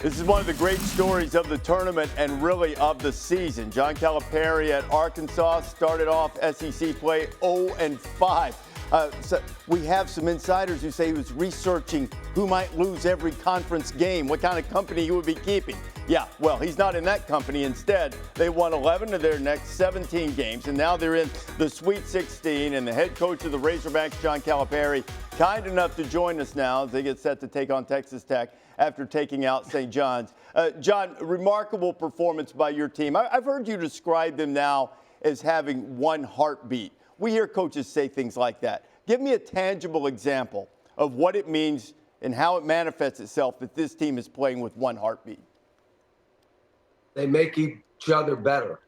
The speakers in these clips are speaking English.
This is one of the great stories of the tournament and really of the season. John Calipari at Arkansas started off SEC play 0-5. So we have some insiders who say he was researching who might lose every conference game, what kind of company he would be keeping. Yeah, well, he's not in that company. Instead, they won 11 of their next 17 games, and now they're in the Sweet 16. And the head coach of the Razorbacks, John Calipari, kind enough to join us now as they get set to take on Texas Tech after taking out St. John's. John, remarkable performance by your team. I've heard you describe them now as having one heartbeat. We hear coaches say things like that. Give me a tangible example of what it means and how it manifests itself that this team is playing with one heartbeat. They make each other better.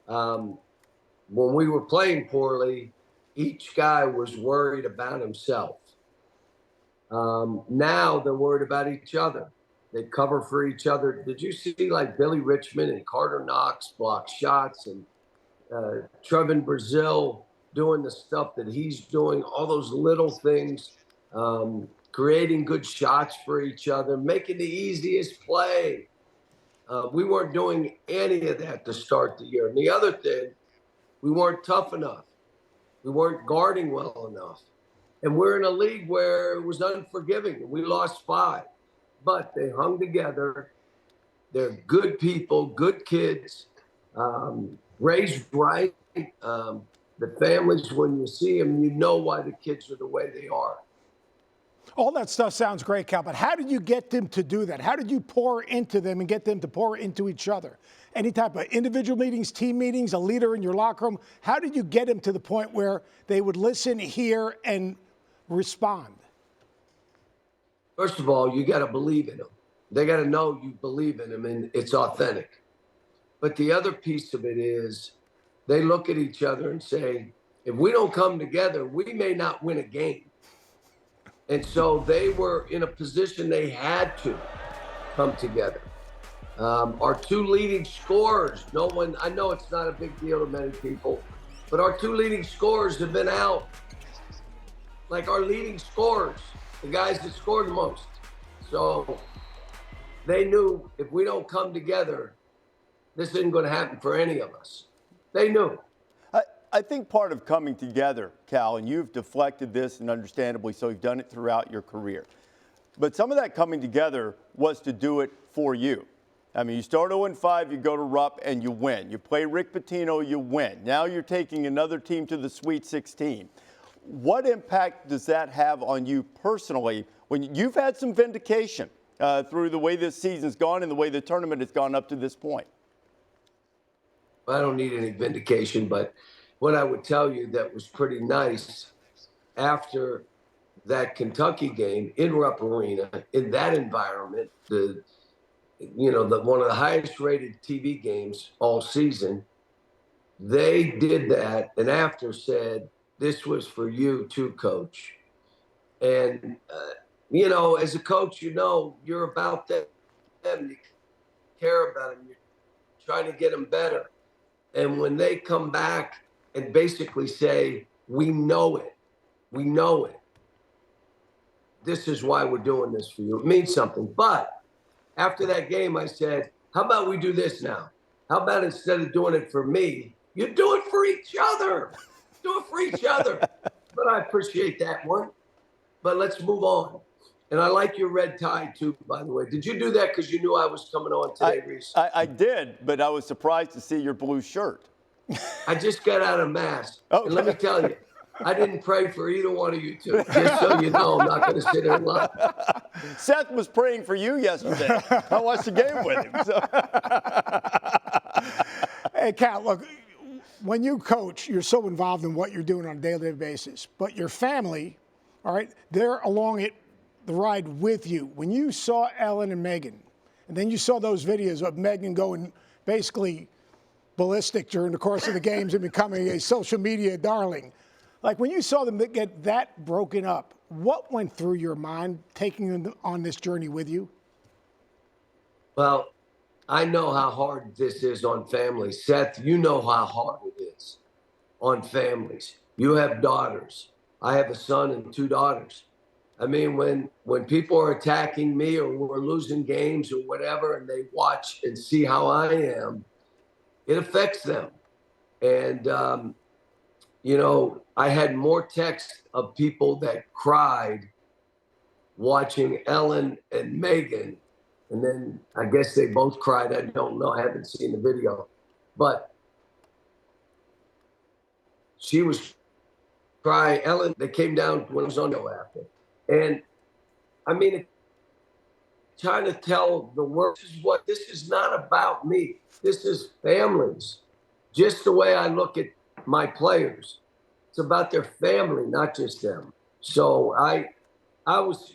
When we were playing poorly, each guy was worried about himself. Now they're worried about each other. They cover for each other. Did you see like Billy Richmond and Carter Knox block shots and Trevin Brazil doing the stuff that he's doing, all those little things, creating good shots for each other, making the easiest play. We weren't doing any of that to start the year. And the other thing, we weren't tough enough. We weren't guarding well enough. And we're in a league where it was unforgiving. We lost 5. But they hung together. They're good people, good kids, raised right. The families, when you see them, you know why the kids are the way they are. All that stuff sounds great, Cal, but how did you get them to do that? How did you pour into them and get them to pour into each other? Any type of individual meetings, team meetings, a leader in your locker room? How did you get them to the point where they would listen, hear, and respond? First of all, you got to believe in them. They got to know you believe in them and it's authentic. But the other piece of it is they look at each other and say, if we don't come together, we may not win a game. And so they were in a position they had to come together. Our 2 leading scorers, I know it's not a big deal to many people, but our 2 leading scorers have been out. Like our leading scorers, the guys that scored the most. So they knew if we don't come together, this isn't going to happen for any of us. They knew. I think part of coming together, Cal, and you've deflected this, and understandably so, you've done it throughout your career. But some of that coming together was to do it for you. I mean, you start 0-5, you go to Rupp, and you win. You play Rick Pitino, you win. Now you're taking another team to the Sweet 16. What impact does that have on you personally when you've had some vindication through the way this season's gone and the way the tournament has gone up to this point? I don't need any vindication, but what I would tell you that was pretty nice after that Kentucky game in Rupp Arena, in that environment, one of the highest rated TV games all season, they did that and after said, this was for you too, coach. And, as a coach, you're about them. You care about them. You're trying to get them better. And when they come back and basically say, we know it. This is why we're doing this for you. It means something. But after that game, I said, how about we do this now? How about instead of doing it for me, you do it for each other. Do it for each other. But I appreciate that one. But let's move on. And I like your red tie, too, by the way. Did you do that because you knew I was coming on today, Reese? I did, but I was surprised to see your blue shirt. I just got out of Mass. Okay. And let me tell you, I didn't pray for either one of you two. Just so you know, I'm not going to sit here and lie. Seth was praying for you yesterday. I watched the game with him. So. Hey, Cal, look, when you coach, you're so involved in what you're doing on a daily basis. But your family, all right, they're along the ride with you. When you saw Ellen and Megan, and then you saw those videos of Megan going basically ballistic during the course of the games and becoming a social media darling, like when you saw them get that broken up, what went through your mind taking them on this journey with you? Well, I know how hard this is on families. Seth, you know how hard it is on families. You have daughters. I have a son and 2 daughters. I mean, when people are attacking me or we're losing games or whatever, and they watch and see how I am, it affects them. And I had more texts of people that cried watching Ellen and Megan, and then I guess they both cried. I don't know. I haven't seen the video, but she was crying. Ellen, they came down when it was on the after, and I mean, trying to tell the world this is not about me. This is families. Just the way I look at my players, it's about their family, not just them. So I was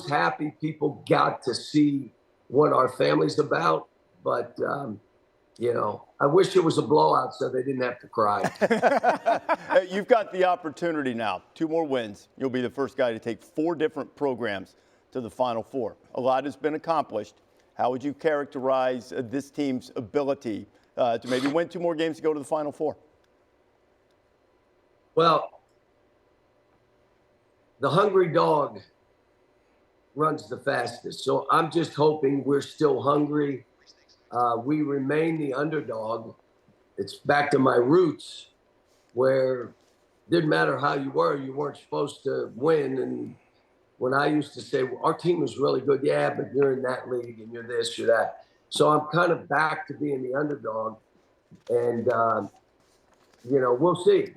happy people got to see what our family's about, but I wish it was a blowout so they didn't have to cry. You've got the opportunity now. 2 more wins. You'll be the first guy to take 4 different programs to the Final Four. A lot has been accomplished. How would you characterize this team's ability to maybe win 2 more games to go to the Final Four? Well, the hungry dog runs the fastest. So I'm just hoping we're still hungry. We remain the underdog. It's back to my roots where it didn't matter how you weren't supposed to win. And when I used to say, well, our team is really good, yeah, but you're in that league and you're this, you're that. So I'm kind of back to being the underdog. And, we'll see.